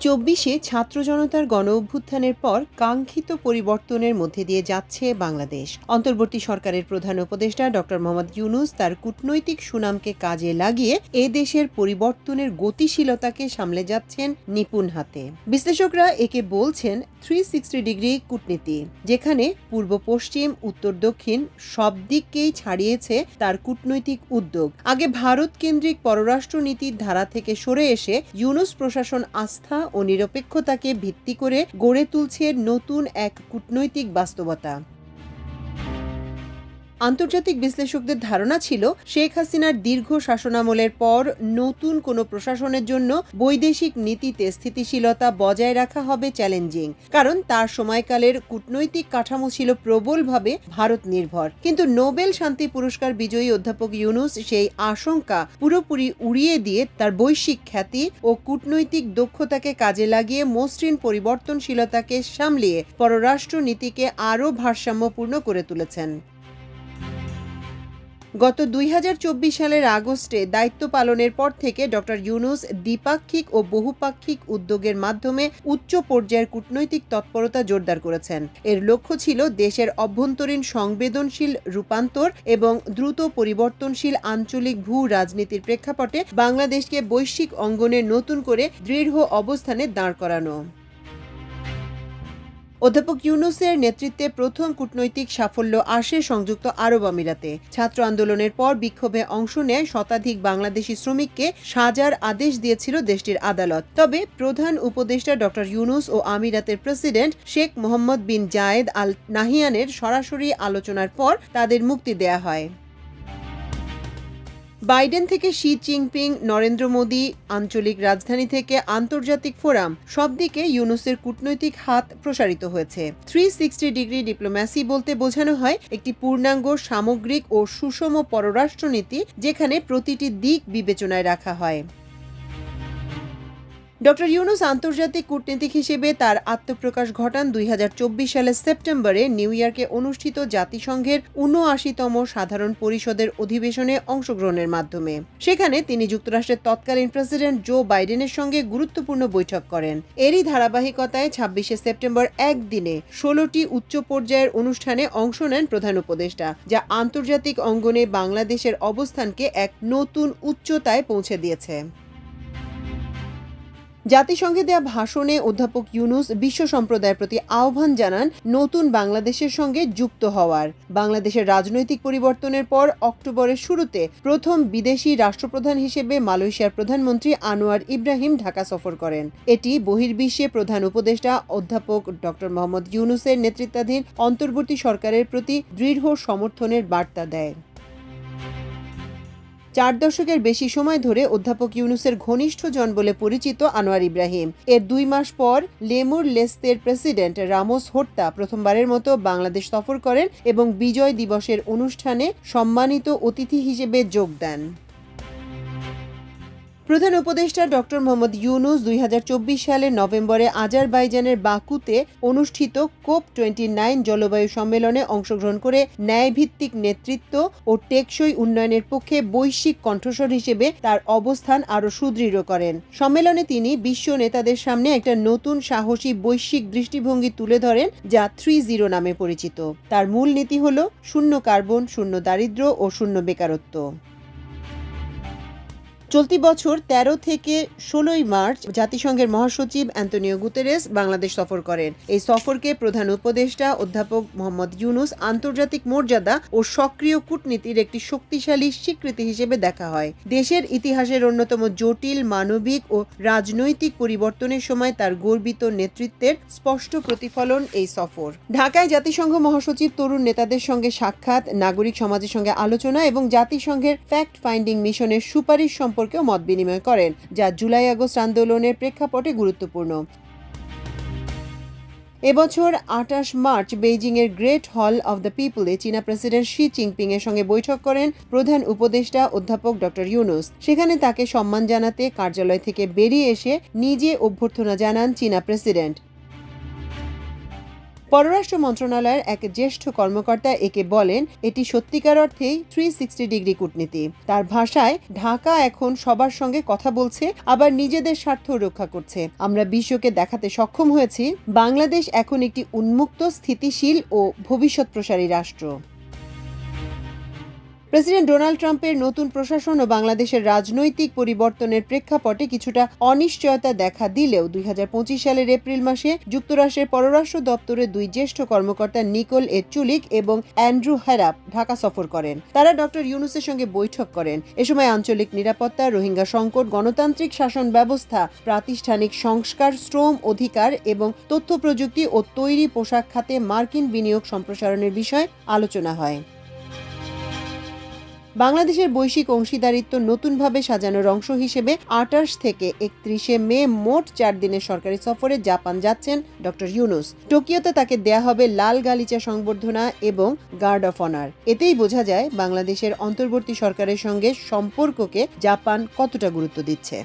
২০২৪-এ ছাত্র জনতার গণঅভ্যুত্থানের পর কাঙ্ক্ষিত পরিবর্তনের মধ্যে দিয়ে যাচ্ছে বাংলাদেশ। অন্তর্বর্তী সরকারের প্রধান উপদেষ্টা ড. মোহাম্মদ ইউনূস তার কূটনৈতিক সুনামকে কাজে লাগিয়ে এ দেশের পরিবর্তনের গতিশীলতাকে সামলে যাচ্ছেন নিপুণ হাতে। বিশ্লেষকরা একে বলছেন 360 ডিগ্রি কূটনীতি, যেখানে পূর্ব পশ্চিম, উত্তর দক্ষিণ সব দিককেই ছাড়িয়েছে তার কূটনৈতিক উদ্যোগ। আগে ভারত কেন্দ্রিক পররাষ্ট্রনীতির ধারা থেকে সরে এসে ইউনূস প্রশাসন আস্থা ও নিরপেক্ষতাকে ভিত্তি করে গড়ে তুলছে নতুন এক কূটনৈতিক বাস্তবতা। আন্তর্জাতিক বিশ্লেষকদের ধারণা ছিল, শেখ হাসিনার দীর্ঘ শাসনামলের পর নতুন কোনো প্রশাসনের জন্য বৈদেশিক নীতিতে স্থিতিশীলতা বজায় রাখা হবে চ্যালেঞ্জিং, কারণ তার সময়কালের কূটনৈতিক কাঠামো ছিল প্রবলভাবে ভারত নির্ভর। কিন্তু নোবেল শান্তি পুরস্কার বিজয়ী অধ্যাপক ইউনূস সেই আশঙ্কা পুরোপুরি উড়িয়ে দিয়ে তার বৈশ্বিক খ্যাতি ও কূটনৈতিক দক্ষতাকে কাজে লাগিয়ে মসৃণ পরিবর্তনশীলতাকে সামলিয়ে পররাষ্ট্র নীতিকে আরও ভারসাম্যপূর্ণ করে তুলেছেন। গত ২০২৪ সালের আগস্টে দায়িত্ব পালনের পর থেকে ড. ইউনূস দ্বিপাক্ষিক ও বহুপাক্ষিক উদ্যোগের মাধ্যমে উচ্চ পর্যায়ের কূটনৈতিক তৎপরতা জোরদার করেছেন। এর লক্ষ্য ছিল দেশের অভ্যন্তরীণ সংবেদনশীল রূপান্তর এবং দ্রুত পরিবর্তনশীল আঞ্চলিক ভূ রাজনীতির প্রেক্ষাপটে বাংলাদেশকে বৈশ্বিক অঙ্গনে নতুন করে দৃঢ় অবস্থানে দাঁড় করানো। অধ্যাপক ইউনূসের নেতৃত্বে প্রথম কূটনৈতিক সাফল্য আসে সংযুক্ত আরব আমিরাতে। ছাত্র আন্দোলনের পর বিক্ষোভে অংশ নেয় শতাধিক বাংলাদেশি শ্রমিককে সাজার আদেশ দিয়েছিল দেশটির আদালত। তবে প্রধান উপদেষ্টা ড. ইউনূস ও আমিরাতের প্রেসিডেন্ট শেখ মোহাম্মদ বিন জায়েদ আল নাহিয়ানের সরাসরি আলোচনার পর তাদের মুক্তি দেয়া হয়। বাইডেন থেকে শি জিনপিং, নরেন্দ্র মোদি, আঞ্চলিক রাজধানী থেকে আন্তর্জাতিক ফোরাম, সব দিকে ইউনূসের কূটনৈতিক হাত প্রসারিত হয়েছে। 360 ডিগ্রি ডিপ্লোম্যাসি বলতে বোঝানো হয় একটি পূর্ণাঙ্গ, সামগ্রিক ও সুষম পররাষ্ট্রনীতি, যেখানে প্রতিটি দিক বিবেচনায় রাখা হয়। ড. ইউনূস আন্তর্জাতিক কূটনীতিক হিসেবে তার আত্মপ্রকাশ ঘটান ২০২৪ সালের সেপ্টেম্বরে নিউ ইয়র্কে অনুষ্ঠিত জাতিসংঘের ৭৯তম সাধারণ পরিষদের অধিবেশনে অংশগ্রহণের মাধ্যমে। সেখানে তিনি যুক্তরাষ্ট্রের তৎকালীন প্রেসিডেন্ট জো বাইডেনের সঙ্গে গুরুত্বপূর্ণ বৈঠক করেন। এরই ধারাবাহিকতায় ২৬শে সেপ্টেম্বর একদিনে ১৬টি উচ্চ পর্যায়ের অনুষ্ঠানে অংশ নেন প্রধান উপদেষ্টা, যা আন্তর্জাতিক অঙ্গনে বাংলাদেশের অবস্থানকে এক নতুন উচ্চতায় পৌঁছে দিয়েছে। জাতিসংঘে দেয়া ভাষণে অধ্যাপক ইউনূস বিশ্ব সম্প্রদায়ের প্রতি আহ্বান জানান নতুন বাংলাদেশের সঙ্গে যুক্ত হওয়ার। বাংলাদেশের রাজনৈতিক পরিবর্তনের পর অক্টোবরের শুরুতে প্রথম বিদেশি রাষ্ট্রপ্রধান হিসেবে মালয়েশিয়ার প্রধানমন্ত্রী আনোয়ার ইব্রাহিম ঢাকা সফর করেন। এটি বহির্বিশ্বে প্রধান উপদেষ্টা অধ্যাপক ড. মোহাম্মদ ইউনূসের নেতৃত্বাধীন অন্তর্বর্তী সরকারের প্রতি দৃঢ় সমর্থনের বার্তা দেয়। ৪ দশকের বেশি সময় ধরে অধ্যাপক ইউনূসের ঘনিষ্ঠ জন বলে পরিচিত আনোয়ার ইব্রাহিম। এর ২ মাস পর লেমুর লেস্তের প্রেসিডেন্ট রামোস হোর্তা প্রথমবারের মতো বাংলাদেশ সফর করেন এবং বিজয় দিবসের অনুষ্ঠানে সম্মানিত অতিথি হিসেবে যোগ দেন। প্রধান উপদেষ্টা ড. মোহাম্মদ ইউনূস ২০২৪ সালের নভেম্বরে আজারবাইজানের বাকুতে অনুষ্ঠিত COP29 জলবায়ু সম্মেলনে অংশগ্রহণ করে ন্যায়ভিত্তিক নেতৃত্ব ও টেকসই উন্নয়নের পক্ষে বৈশ্বিক কণ্ঠস্বর হিসেবে তার অবস্থান আরও সুদৃঢ় করেন। সম্মেলনে তিনি বিশ্ব নেতাদের সামনে একটা নতুন সাহসী বৈশ্বিক দৃষ্টিভঙ্গি তুলে ধরেন, যা 30 নামে পরিচিত। তার মূল নীতি হল শূন্য কার্বন, শূন্য দারিদ্র্য ও শূন্য বেকারত্ব। চলতি বছর ১৩ থেকে ১৬ মার্চ জাতিসংঘের মহাসচিব অ্যান্তোনিও গুতেরেস বাংলাদেশ সফর করেন। এই সফরকে প্রধান উপদেষ্টা অধ্যাপক মোহাম্মদ ইউনূস আন্তর্জাতিক মর্যাদা ও সক্রিয় কূটনীতির একটি শক্তিশালী স্বীকৃতি হিসেবে দেখা হয়। দেশের ইতিহাসের অন্যতম জটিল মানবিক ও রাজনৈতিক পরিবর্তনের সময় তার গর্বিত নেতৃত্বের স্পষ্ট প্রতিফলন এই সফর। ঢাকায় জাতিসংঘ মহাসচিব তরুণ নেতাদের সঙ্গে সাক্ষাৎ, নাগরিক সমাজের সঙ্গে আলোচনা এবং জাতিসংঘের ফ্যাক্ট ফাইন্ডিং মিশনের সুপারিশ সম্পর্কেও মত বিনিময় করেন, যা জুলাই-আগস্ট আন্দোলনের প্রেক্ষাপটে গুরুত্বপূর্ণ। এবছর ২৮ মার্চ বেইজিংয়ের গ্রেট হল অব দ্য পিপলে চীনা প্রেসিডেন্ট শি জিনপিং এর সঙ্গে বৈঠক করেন প্রধান উপদেষ্টা অধ্যাপক ড. ইউনূস। সেখানে তাকে সম্মান জানাতে কার্যালয় থেকে বেরিয়ে এসে নিজে অভ্যর্থনা জানান চীনা প্রেসিডেন্ট। পররাষ্ট্র মন্ত্রণালয়ের এক জ্যেষ্ঠ কর্মকর্তা একে বলেন, এটি সত্যিকার অর্থেই 360 ডিগ্রি কূটনীতি। তার ভাষায়, ঢাকা এখন সবার সঙ্গে কথা বলছে, আবার নিজেদের স্বার্থ রক্ষা করছে। আমরা বিশ্বকে দেখাতে সক্ষম হয়েছি বাংলাদেশ এখন একটি উন্মুক্ত, স্থিতিশীল ও ভবিষ্যৎ প্রসারী রাষ্ট্র। প্রেসিডেন্ট ডোনাল্ড ট্রাম্পের নতুন প্রশাসন ও বাংলাদেশের রাজনৈতিক পরিবর্তনের প্রেক্ষাপটে কিছুটা অনিশ্চয়তা দেখা দিলেও 2025 সালের এপ্রিল মাসে যুক্তরাষ্ট্রের পররাষ্ট্র দপ্তরের দুই জ্যেষ্ঠ কর্মকর্তা নিকোল এ চুলিক এবং অ্যান্ড্রু হ্যারাপ ঢাকা সফর করেন। তারা ডক্টর ইউনূসের সঙ্গে বৈঠক করেন। এ সময় আঞ্চলিক নিরাপত্তা, রোহিঙ্গা সংকট, গণতান্ত্রিক শাসন ব্যবস্থা, প্রাতিষ্ঠানিক সংস্কার, শ্রম অধিকার এবং তথ্য প্রযুক্তি ও তৈরি পোশাক খাতে মার্কিন বিনিয়োগ সম্প্রসারণের বিষয়ে আলোচনা হয়। বাংলাদেশের বৈশ্বিক অংশীদারিত্ব নতুনভাবে সাজানোর অংশ হিসেবে 28 থেকে 31 মে মোট 4 দিনের সরকারি সফরে জাপান যাচ্ছেন ডক্টর ইউনূস। টোকিওতে তাকে দেয়া হবে লাল গালিচা সংবর্ধনা এবং গার্ড অফ অনার। এতেই বোঝা যায় বাংলাদেশের অন্তর্বর্তী সরকারের সঙ্গে সম্পর্ককে জাপান কতটা গুরুত্ব দিচ্ছে।